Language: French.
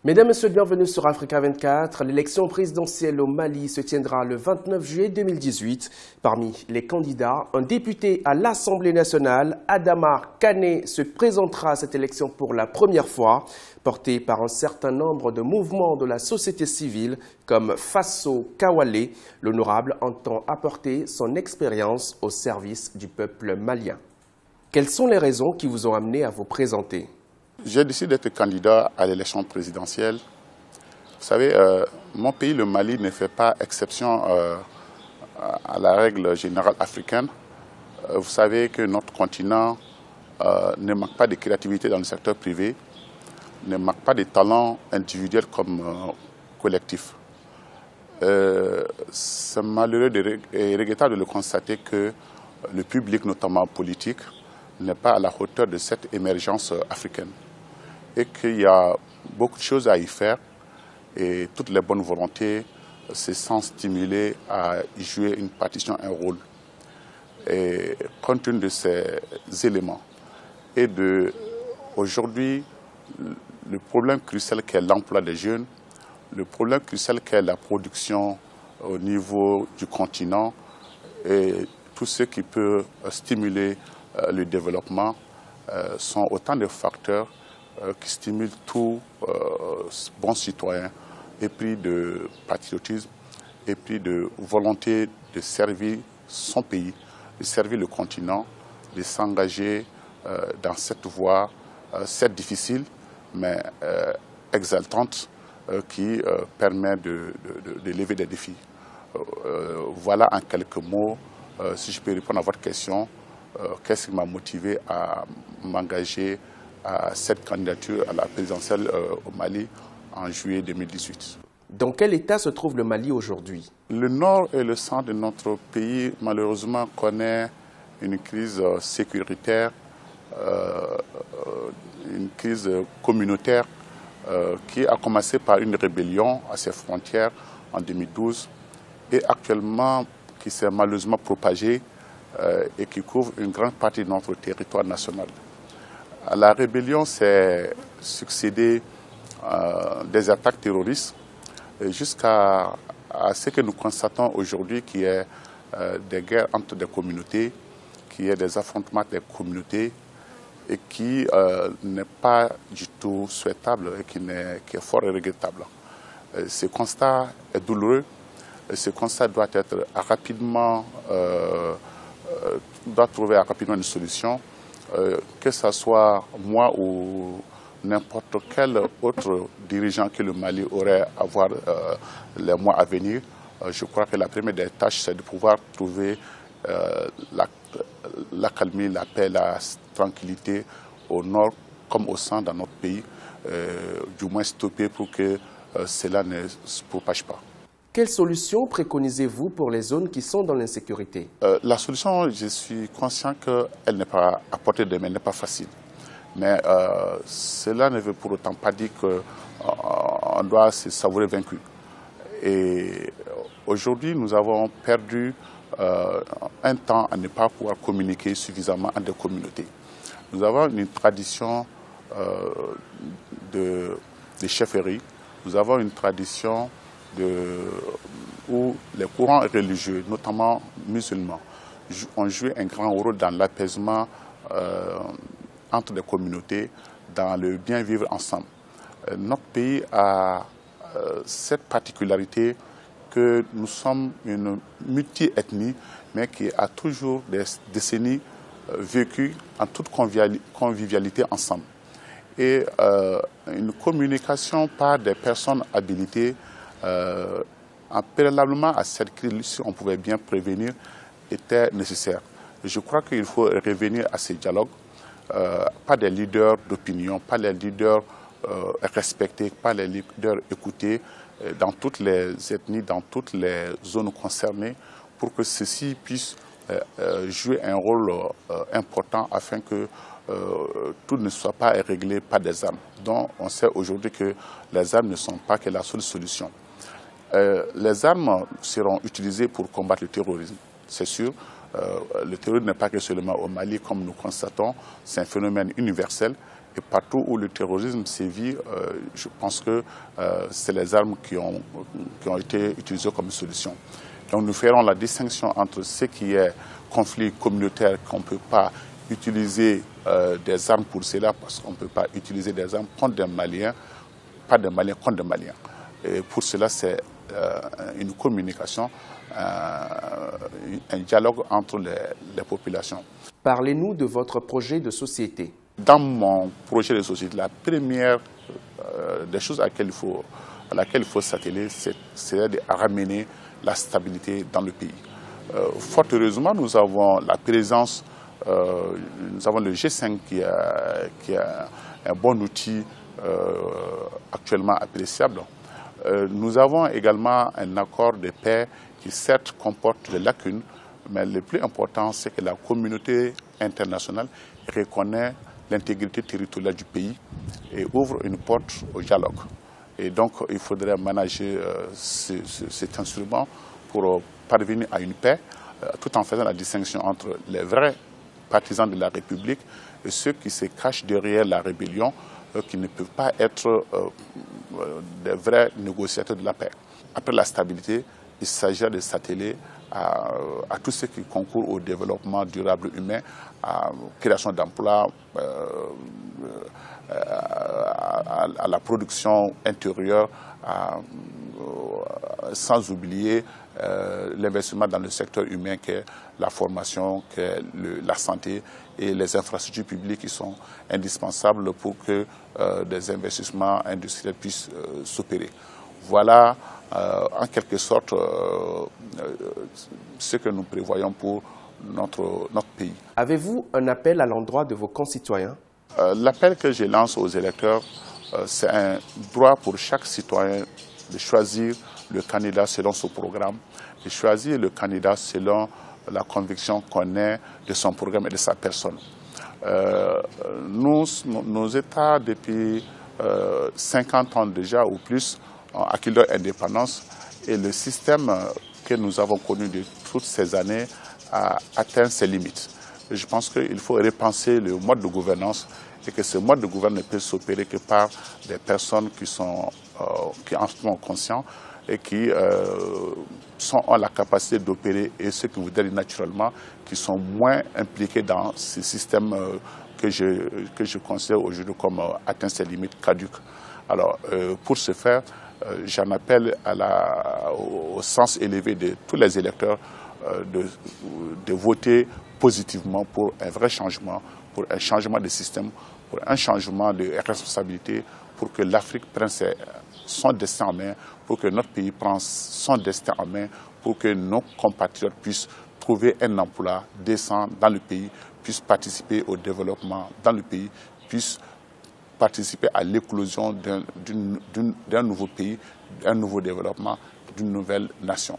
Mesdames, Messieurs, bienvenue sur Africa 24. L'élection présidentielle au Mali se tiendra le 29 juillet 2018. Parmi les candidats, un député à l'Assemblée nationale, Adama Kane, se présentera à cette élection pour la première fois. Porté par un certain nombre de mouvements de la société civile comme Fasso Kawale, l'honorable entend apporter son expérience au service du peuple malien. Quelles sont les raisons qui vous ont amené à vous présenter ? J'ai décidé d'être candidat à l'élection présidentielle. Vous savez, mon pays, le Mali, ne fait pas exception à la règle générale africaine. Vous savez que notre continent ne manque pas de créativité dans le secteur privé, ne manque pas de talents individuels comme collectifs. C'est malheureux et regrettable de le constater que le public, notamment politique, n'est pas à la hauteur de cette émergence africaine. Et qu'il y a beaucoup de choses à y faire et toutes les bonnes volontés se sentent stimulées à y jouer une partition, un rôle. Et compte tenu de ces éléments et de aujourd'hui le problème crucial qu'est l'emploi des jeunes, le problème crucial qu'est la production au niveau du continent et tout ce qui peut stimuler le développement sont autant de facteurs qui stimule tout bon citoyen épris de patriotisme, épris de volonté de servir son pays, de servir le continent, de s'engager dans cette voie, certes difficile, mais exaltante, qui permet de lever des défis. Voilà en quelques mots, si je peux répondre à votre question, qu'est-ce qui m'a motivé à m'engager à cette candidature à la présidentielle au Mali en juillet 2018. Dans quel état se trouve le Mali aujourd'hui? Le nord et le centre de notre pays, malheureusement, connaît une crise sécuritaire, une crise communautaire qui a commencé par une rébellion à ses frontières en 2012 et actuellement qui s'est malheureusement propagée et qui couvre une grande partie de notre territoire national. À la rébellion s'est succédé des attaques terroristes jusqu'à ce que nous constatons aujourd'hui qu'il y ait des guerres entre des communautés, qu'il y ait des affrontements des communautés et qui n'est pas du tout souhaitable et qui est fort et regrettable. Ce constat est douloureux. Ce constat doit être rapidement, doit trouver rapidement une solution. Que ce soit moi ou n'importe quel autre dirigeant que le Mali aurait à voir les mois à venir, je crois que la première des tâches, c'est de pouvoir trouver l'accalmie, la paix, la tranquillité au nord comme au centre dans notre pays, du moins stopper pour que cela ne se propage pas. Quelle solution préconisez-vous pour les zones qui sont dans l'insécurité? La solution, je suis conscient qu'elle n'est pas à portée de main, elle n'est pas facile. Mais cela ne veut pour autant pas dire qu'on doit se savourer vaincu. Et aujourd'hui, nous avons perdu un temps à ne pas pouvoir communiquer suffisamment entre des communautés. Nous avons une tradition de chefferie, nous avons une tradition où les courants religieux, notamment musulmans, ont joué un grand rôle dans l'apaisement entre les communautés, dans le bien vivre ensemble. Notre pays a cette particularité que nous sommes une multi-ethnie, mais qui a toujours des décennies vécu en toute convivialité ensemble. Et une communication par des personnes habilitées, préalablement à cette crise, si on pouvait bien prévenir, était nécessaire. Je crois qu'il faut revenir à ces dialogues, pas des leaders d'opinion, pas les leaders respectés, pas les leaders écoutés dans toutes les ethnies, dans toutes les zones concernées, pour que ceux-ci puissent jouer un rôle important afin que tout ne soit pas réglé par des armes. Donc on sait aujourd'hui que les armes ne sont pas que la seule solution. Les armes seront utilisées pour combattre le terrorisme, c'est sûr. Le terrorisme n'est pas que seulement au Mali, comme nous constatons, c'est un phénomène universel Et partout où le terrorisme sévit, je pense que c'est les armes qui ont été utilisées comme solution. Donc nous ferons la distinction entre ce qui est conflit communautaire, qu'on ne peut pas utiliser des armes pour cela, parce qu'on ne peut pas utiliser des armes contre des Maliens, pas des Maliens contre des Maliens. Et pour cela, c'est une communication, un dialogue entre les populations. Parlez-nous de votre projet de société. Dans mon projet de société, la première des choses à laquelle il faut s'atteler, c'est de ramener la stabilité dans le pays. Fort heureusement, nous avons la présence, nous avons le G5 qui est un bon outil actuellement appréciable. Nous avons également un accord de paix qui certes comporte des lacunes, mais le plus important, c'est que la communauté internationale reconnaît l'intégrité territoriale du pays et ouvre une porte au dialogue. Et donc, il faudrait manager cet instrument pour parvenir à une paix, tout en faisant la distinction entre les vrais partisans de la République et ceux qui se cachent derrière la rébellion, qui ne peuvent pas être des vrais négociateurs de la paix. Après la stabilité, il s'agit de s'atteler à tout ce qui concourt au développement durable humain, à la création d'emplois, à la production intérieure, sans oublier l'investissement dans le secteur humain qui est la formation, qui est la santé et les infrastructures publiques qui sont indispensables pour que des investissements industriels puissent s'opérer. Voilà en quelque sorte ce que nous prévoyons pour notre pays. Avez-vous un appel à l'endroit de vos concitoyens? L'appel que je lance aux électeurs, c'est un droit pour chaque citoyen de choisir le candidat selon son programme, de choisir le candidat selon la conviction qu'on ait de son programme et de sa personne. Nos États, depuis 50 ans déjà ou plus, ont acquis leur indépendance et le système que nous avons connu de toutes ces années a atteint ses limites. Je pense qu'il faut repenser le mode de gouvernance et que ce mode de gouvernance ne peut s'opérer que par des personnes qui en sont conscients et qui ont la capacité d'opérer et ceux qui vous disent naturellement qui sont moins impliqués dans ce système que je considère aujourd'hui comme atteint ses limites caduques. Alors, pour ce faire, j'en appelle au sens élevé de tous les électeurs de voter positivement pour un vrai changement, pour un changement de système, pour un changement de responsabilité, pour que l'Afrique prenne son destin en main, pour que notre pays prenne son destin en main, pour que nos compatriotes puissent trouver un emploi décent dans le pays, puissent participer au développement dans le pays, puissent participer à l'éclosion d'un nouveau pays, d'un nouveau développement, d'une nouvelle nation.